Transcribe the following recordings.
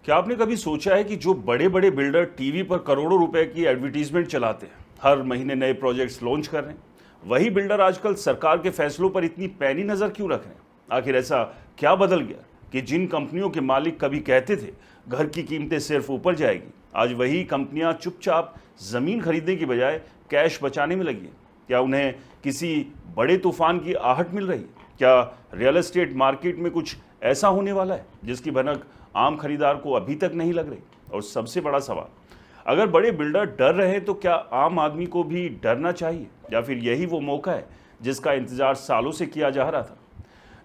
क्या आपने कभी सोचा है कि जो बड़े बड़े बिल्डर टीवी पर करोड़ों रुपए की एडवर्टीजमेंट चलाते हैं, हर महीने नए प्रोजेक्ट्स लॉन्च कर रहे हैं, वही बिल्डर आजकल सरकार के फैसलों पर इतनी पैनी नजर क्यों रख रहे हैं? आखिर ऐसा क्या बदल गया कि जिन कंपनियों के मालिक कभी कहते थे घर की कीमतें सिर्फ ऊपर जाएगी, आज वही कंपनियां चुपचाप जमीन खरीदने की बजाय कैश बचाने में लगी हैं? क्या उन्हें किसी बड़े तूफान की आहट मिल रही है? क्या रियल एस्टेट मार्केट में कुछ ऐसा होने वाला है जिसकी भनक आम खरीदार को अभी तक नहीं लग रही? और सबसे बड़ा सवाल, अगर बड़े बिल्डर डर रहे हैं तो क्या आम आदमी को भी डरना चाहिए, या फिर यही वो मौका है जिसका इंतजार सालों से किया जा रहा था?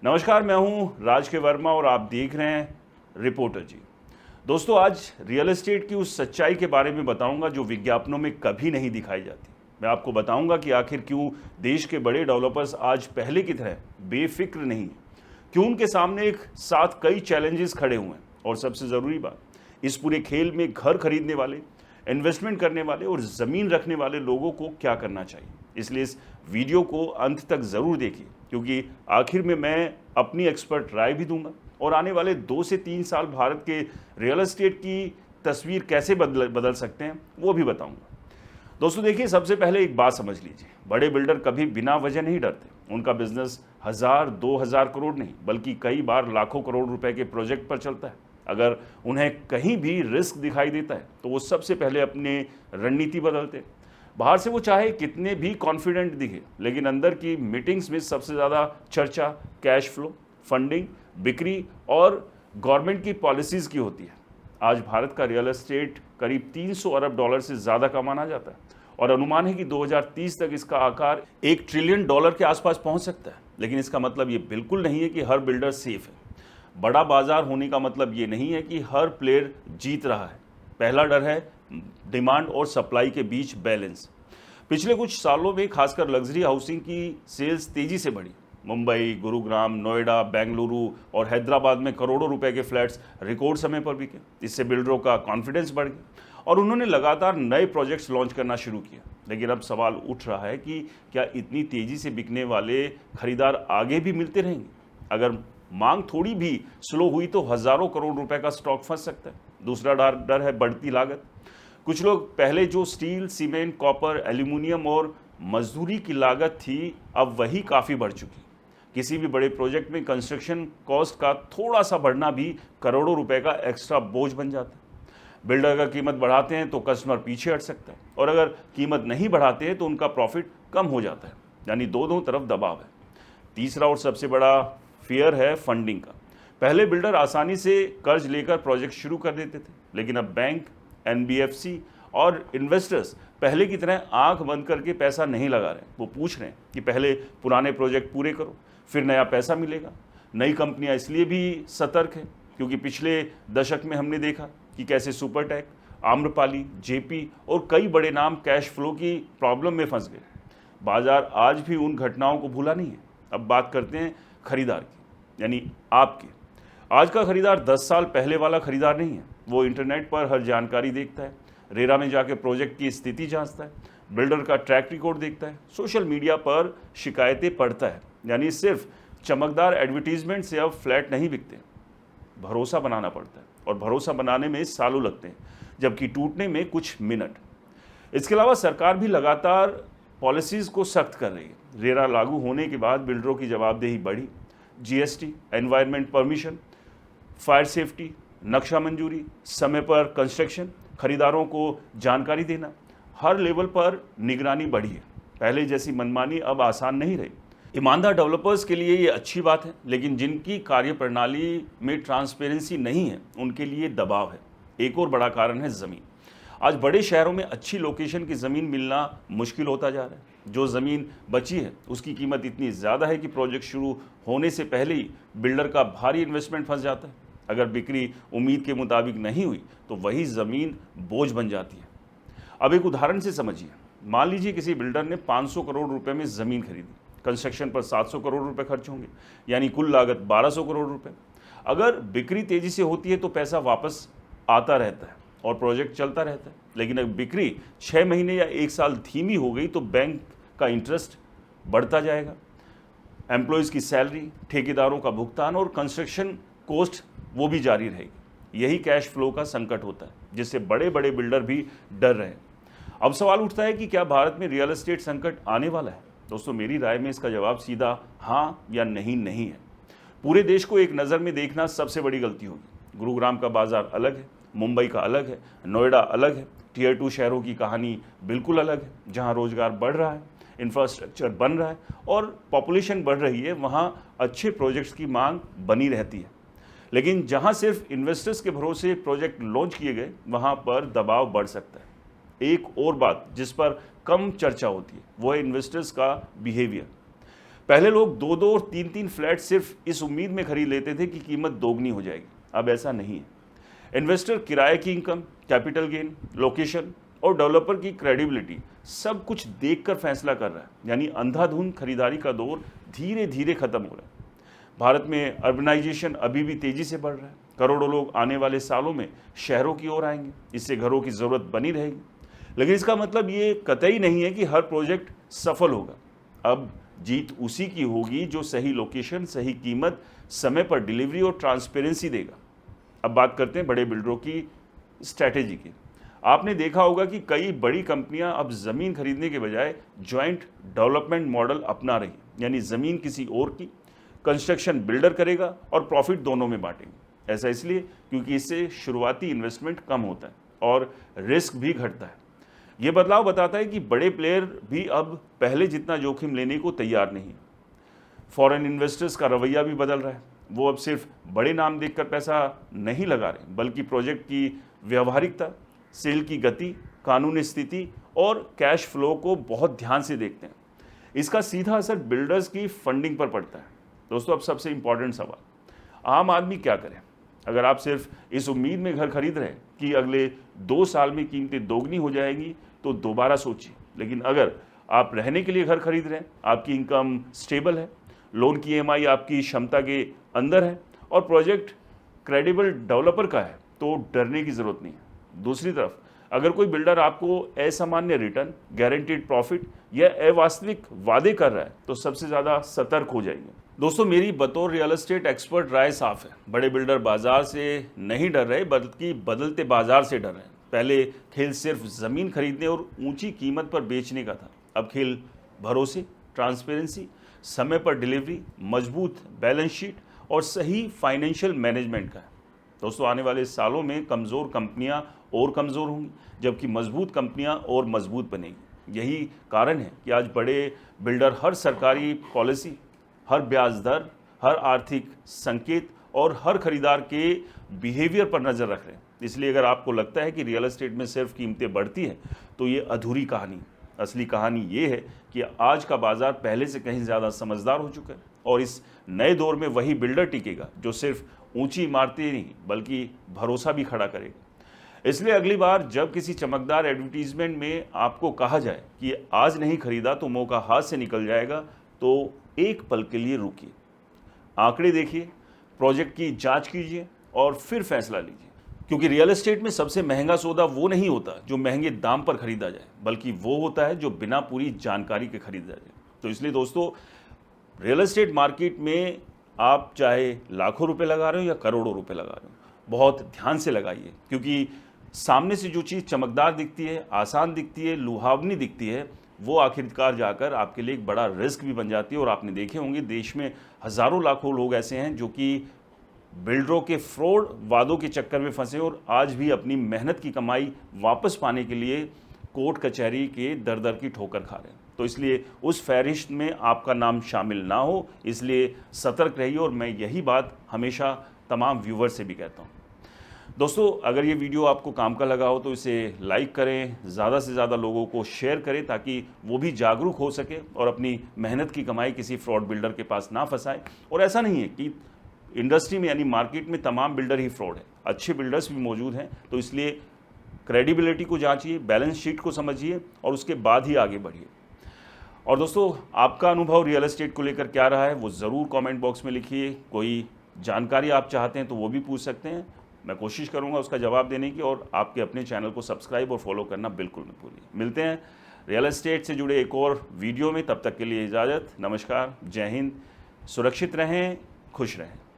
नमस्कार, मैं हूं राज के वर्मा और आप देख रहे हैं रिपोर्टर जी। दोस्तों, आज रियल एस्टेट की उस सच्चाई के बारे में बताऊंगा जो विज्ञापनों में कभी नहीं दिखाई जाती। मैं आपको बताऊंगा कि आखिर क्यों देश के बड़े डेवलपर्स आज पहले की तरह बेफिक्र नहीं है, क्यों उनके सामने एक साथ कई चैलेंजेस खड़े हुए हैं, और सबसे ज़रूरी बात, इस पूरे खेल में घर खरीदने वाले, इन्वेस्टमेंट करने वाले और ज़मीन रखने वाले लोगों को क्या करना चाहिए। इसलिए इस वीडियो को अंत तक ज़रूर देखिए, क्योंकि आखिर में मैं अपनी एक्सपर्ट राय भी दूंगा और आने वाले 2 से 3 साल भारत के रियल एस्टेट की तस्वीर कैसे बदल सकते हैं वो भी बताऊंगा। दोस्तों देखिए, सबसे पहले एक बात समझ लीजिए, बड़े बिल्डर कभी बिना वजह नहीं डरते। उनका बिजनेस 1000-2000 करोड़ नहीं बल्कि कई बार लाखों करोड़ रुपए के प्रोजेक्ट पर चलता है। अगर उन्हें कहीं भी रिस्क दिखाई देता है तो वो सबसे पहले अपने रणनीति बदलते हैं। बाहर से वो चाहे कितने भी कॉन्फिडेंट दिखे, लेकिन अंदर की मीटिंग्स में सबसे ज़्यादा चर्चा कैश फ्लो, फंडिंग, बिक्री और गवर्नमेंट की पॉलिसीज़ की होती है। आज भारत का रियल एस्टेट करीब 300 अरब डॉलर से ज़्यादा कमाना जाता है और अनुमान है कि 2030 तक इसका आकार $1 ट्रिलियन के आसपास पहुंच सकता है। लेकिन इसका मतलब ये बिल्कुल नहीं है कि हर बिल्डर सेफ है। बड़ा बाजार होने का मतलब ये नहीं है कि हर प्लेयर जीत रहा है। पहला डर है डिमांड और सप्लाई के बीच बैलेंस। पिछले कुछ सालों में खासकर लग्जरी हाउसिंग की सेल्स तेजी से बढ़ी। मुंबई, गुरुग्राम, नोएडा, बेंगलुरु और हैदराबाद में करोड़ों रुपए के फ्लैट्स रिकॉर्ड समय पर बिके। इससे बिल्डरों का कॉन्फिडेंस बढ़ गया और उन्होंने लगातार नए प्रोजेक्ट्स लॉन्च करना शुरू किया। लेकिन अब सवाल उठ रहा है कि क्या इतनी तेजी से बिकने वाले खरीदार आगे भी मिलते रहेंगे? अगर मांग थोड़ी भी स्लो हुई तो हजारों करोड़ रुपए का स्टॉक फंस सकता है। दूसरा डर है बढ़ती लागत। कुछ लोग पहले जो स्टील, सीमेंट, कॉपर, एल्यूमिनियम और मजदूरी की लागत थी, अब वही काफ़ी बढ़ चुकी। किसी भी बड़े प्रोजेक्ट में कंस्ट्रक्शन कॉस्ट का थोड़ा सा बढ़ना भी करोड़ों रुपए का एक्स्ट्रा बोझ बन जाता है। बिल्डर अगर कीमत बढ़ाते हैं तो कस्टमर पीछे हट सकता है, और अगर कीमत नहीं बढ़ाते हैं तो उनका प्रॉफिट कम हो जाता है। यानी दोनों तरफ दबाव है। तीसरा और सबसे बड़ा फियर है फंडिंग का। पहले बिल्डर आसानी से कर्ज लेकर प्रोजेक्ट शुरू कर देते थे, लेकिन अब बैंक, एनबीएफसी और इन्वेस्टर्स पहले की तरह आंख बंद करके पैसा नहीं लगा रहे। वो पूछ रहे हैं कि पहले पुराने प्रोजेक्ट पूरे करो, फिर नया पैसा मिलेगा। नई कंपनियां इसलिए भी सतर्क हैं क्योंकि पिछले दशक में हमने देखा कि कैसे सुपरटेक, आम्रपाली, जेपी और कई बड़े नाम कैश फ्लो की प्रॉब्लम में फंस गए। बाजार आज भी उन घटनाओं को भूला नहीं है। अब बात करते हैं खरीदार की, यानी आपके। आज का खरीदार 10 साल पहले वाला खरीदार नहीं है। वो इंटरनेट पर हर जानकारी देखता है, रेरा में जाके प्रोजेक्ट की स्थिति जांचता है, बिल्डर का ट्रैक रिकॉर्ड देखता है, सोशल मीडिया पर शिकायतें पढ़ता है। यानी सिर्फ चमकदार एडवर्टीजमेंट से अब फ्लैट नहीं बिकते, भरोसा बनाना पड़ता है, और भरोसा बनाने में सालों लगते हैं, जबकि टूटने में कुछ मिनट। इसके अलावा सरकार भी लगातार पॉलिसीज़ को सख्त कर रही है। रेरा लागू होने के बाद बिल्डरों की जवाबदेही बढ़ी। GST, environment permission, fire safety, नक्शा मंजूरी, समय पर कंस्ट्रक्शन, खरीदारों को जानकारी देना, हर लेवल पर निगरानी बढ़ी है। पहले जैसी मनमानी अब आसान नहीं रही। ईमानदार डेवलपर्स के लिए ये अच्छी बात है, लेकिन जिनकी कार्यप्रणाली में ट्रांसपेरेंसी नहीं है उनके लिए दबाव है। एक और बड़ा कारण है ज़मीन। आज बड़े शहरों में अच्छी लोकेशन की ज़मीन मिलना मुश्किल होता जा रहा है। जो ज़मीन बची है उसकी कीमत इतनी ज़्यादा है कि प्रोजेक्ट शुरू होने से पहले ही बिल्डर का भारी इन्वेस्टमेंट फंस जाता है। अगर बिक्री उम्मीद के मुताबिक नहीं हुई तो वही ज़मीन बोझ बन जाती है। अब एक उदाहरण से समझिए। मान लीजिए किसी बिल्डर ने 500 करोड़ रुपए में ज़मीन खरीदी। कंस्ट्रक्शन पर 700 करोड़ रुपए खर्च होंगे, यानी कुल लागत 1200 करोड़ रुपए। अगर बिक्री तेज़ी से होती है तो पैसा वापस आता रहता है और प्रोजेक्ट चलता रहता है। लेकिन अगर बिक्री 6 महीने या 1 साल धीमी हो गई तो बैंक का इंटरेस्ट बढ़ता जाएगा, एम्प्लॉयज़ की सैलरी, ठेकेदारों का भुगतान और कंस्ट्रक्शन कॉस्ट वो भी जारी रहेगी। यही कैश फ्लो का संकट होता है, जिससे बड़े बड़े बिल्डर भी डर रहे हैं। अब सवाल उठता है कि क्या भारत में रियल एस्टेट संकट आने वाला है? दोस्तों, मेरी राय में इसका जवाब सीधा हाँ या नहीं है। पूरे देश को एक नज़र में देखना सबसे बड़ी गलती होगी। गुरुग्राम का बाजार अलग है, मुंबई का अलग है, नोएडा अलग है। टियर 2 शहरों की कहानी बिल्कुल अलग है। जहां रोजगार बढ़ रहा है, इंफ्रास्ट्रक्चर बन रहा है और पॉपुलेशन बढ़ रही है, वहां अच्छे प्रोजेक्ट्स की मांग बनी रहती है। लेकिन जहां सिर्फ इन्वेस्टर्स के भरोसे प्रोजेक्ट लॉन्च किए गए, वहां पर दबाव बढ़ सकता है। एक और बात जिस पर कम चर्चा होती है वो है इन्वेस्टर्स का बिहेवियर। पहले लोग 2-2 और 3-3 फ्लैट सिर्फ इस उम्मीद में खरीद लेते थे कि कीमत दोगुनी हो जाएगी। अब ऐसा नहीं है। इन्वेस्टर किराए की इनकम, कैपिटल गेन, लोकेशन और डेवलपर की क्रेडिबिलिटी सब कुछ देखकर फैसला कर रहा है। यानी अंधाधुंध खरीदारी का दौर धीरे धीरे खत्म हो रहा है। भारत में अर्बनाइजेशन अभी भी तेजी से बढ़ रहा है। करोड़ों लोग आने वाले सालों में शहरों की ओर आएंगे। इससे घरों की जरूरत बनी रहेगी। लेकिन इसका मतलब ये कतई नहीं है कि हर प्रोजेक्ट सफल होगा। अब जीत उसी की होगी जो सही लोकेशन, सही कीमत, समय पर डिलीवरी और ट्रांसपेरेंसी देगा। अब बात करते हैं बड़े बिल्डरों की स्ट्रैटेजी की। आपने देखा होगा कि कई बड़ी कंपनियां अब ज़मीन खरीदने के बजाय जॉइंट डेवलपमेंट मॉडल अपना रही, यानी ज़मीन किसी और की, कंस्ट्रक्शन बिल्डर करेगा और प्रॉफिट दोनों में बांटेंगे। ऐसा इसलिए क्योंकि इससे शुरुआती इन्वेस्टमेंट कम होता है और रिस्क भी घटता है। ये बदलाव बताता है कि बड़े प्लेयर भी अब पहले जितना जोखिम लेने को तैयार नहीं है। फॉरेन इन्वेस्टर्स का रवैया भी बदल रहा है। वो अब सिर्फ बड़े नाम देखकर पैसा नहीं लगा रहे, बल्कि प्रोजेक्ट की व्यवहारिकता, सेल की गति, कानूनी स्थिति और कैश फ्लो को बहुत ध्यान से देखते हैं। इसका सीधा असर बिल्डर्स की फंडिंग पर पड़ता है। दोस्तों, अब सबसे इंपॉर्टेंट सवाल, आम आदमी क्या करे? अगर आप सिर्फ इस उम्मीद में घर खरीद रहे हैं कि अगले 2 साल में कीमतें दोगुनी हो जाएंगी, तो दोबारा सोचिए। लेकिन अगर आप रहने के लिए घर खरीद रहे हैं, आपकी इनकम स्टेबल है, लोन की EMI आपकी क्षमता के अंदर है और प्रोजेक्ट क्रेडिबल डेवलपर का है, तो डरने की जरूरत नहीं है। दूसरी तरफ, अगर कोई बिल्डर आपको असामान्य रिटर्न, गारंटीड प्रॉफिट या अवास्तविक वादे कर रहा है, तो सबसे ज़्यादा सतर्क हो जाइए। दोस्तों, मेरी बतौर रियल एस्टेट एक्सपर्ट राय साफ है। बड़े बिल्डर बाजार से नहीं डर रहे, बल्कि बदलते बाजार से डर रहे हैं। पहले खेल सिर्फ ज़मीन खरीदने और ऊंची कीमत पर बेचने का था। अब खेल भरोसे, ट्रांसपेरेंसी, समय पर डिलीवरी, मजबूत बैलेंस शीट और सही फाइनेंशियल मैनेजमेंट का है। दोस्तों, आने वाले सालों में कमज़ोर कंपनियां और कमज़ोर होंगी, जबकि मजबूत कंपनियां और मजबूत बनेगी। यही कारण है कि आज बड़े बिल्डर हर सरकारी पॉलिसी, हर ब्याज दर, हर आर्थिक संकेत और हर खरीदार के बिहेवियर पर नज़र रख रहे हैं। इसलिए अगर आपको लगता है कि रियल एस्टेट में सिर्फ कीमतें बढ़ती हैं, तो ये अधूरी कहानी। असली कहानी ये है कि आज का बाजार पहले से कहीं ज़्यादा समझदार हो चुका है और इस नए दौर में वही बिल्डर टिकेगा जो सिर्फ ऊंची इमारतें नहीं, बल्कि भरोसा भी खड़ा करेगा। इसलिए अगली बार जब किसी चमकदार एडवर्टीजमेंट में आपको कहा जाए कि आज नहीं खरीदा तो मौका हाथ से निकल जाएगा, तो एक पल के लिए रुकिए, आंकड़े देखिए, प्रोजेक्ट की जांच कीजिए और फिर फैसला लीजिए। क्योंकि रियल एस्टेट में सबसे महंगा सौदा वो नहीं होता जो महंगे दाम पर खरीदा जाए, बल्कि वो होता है जो बिना पूरी जानकारी के खरीदा जाए। तो इसलिए दोस्तों, रियल एस्टेट मार्केट में आप चाहे लाखों रुपए लगा रहे हो या करोड़ों रुपए लगा रहे हो, बहुत ध्यान से लगाइए। क्योंकि सामने से जो चीज़ चमकदार दिखती है, आसान दिखती है, लुभावनी दिखती है, वो आखिरकार जाकर आपके लिए एक बड़ा रिस्क भी बन जाती है। और आपने देखे होंगे देश में हज़ारों लाखों लोग ऐसे हैं जो कि बिल्डरों के फ्रॉड वादों के चक्कर में फंसे और आज भी अपनी मेहनत की कमाई वापस पाने के लिए कोर्ट कचहरी के दर दर की ठोकर खा रहे हैं। तो इसलिए उस फहरिस्त में आपका नाम शामिल ना हो, इसलिए सतर्क रहिए। और मैं यही बात हमेशा तमाम व्यूवर से भी कहता हूँ। दोस्तों, अगर ये वीडियो आपको काम का लगा हो तो इसे लाइक करें, ज़्यादा से ज़्यादा लोगों को शेयर करें, ताकि वो भी जागरूक हो सके और अपनी मेहनत की कमाई किसी फ्रॉड बिल्डर के पास ना फंसाए। और ऐसा नहीं है कि इंडस्ट्री में यानी मार्केट में तमाम बिल्डर ही फ्रॉड है, अच्छे बिल्डर्स भी मौजूद हैं। तो इसलिए क्रेडिबिलिटी को जांचिए, बैलेंस शीट को समझिए और उसके बाद ही आगे बढ़िए। और दोस्तों, आपका अनुभव रियल एस्टेट को लेकर क्या रहा है वो ज़रूर कमेंट बॉक्स में लिखिए। कोई जानकारी आप चाहते हैं तो वो भी पूछ सकते हैं, मैं कोशिश करूंगा उसका जवाब देने की। और आपके अपने चैनल को सब्सक्राइब और फॉलो करना बिल्कुल मत भूलिए। मिलते हैं रियल एस्टेट से जुड़े एक और वीडियो में, तब तक के लिए इजाज़त। नमस्कार, जय हिंद, सुरक्षित रहें, खुश रहें।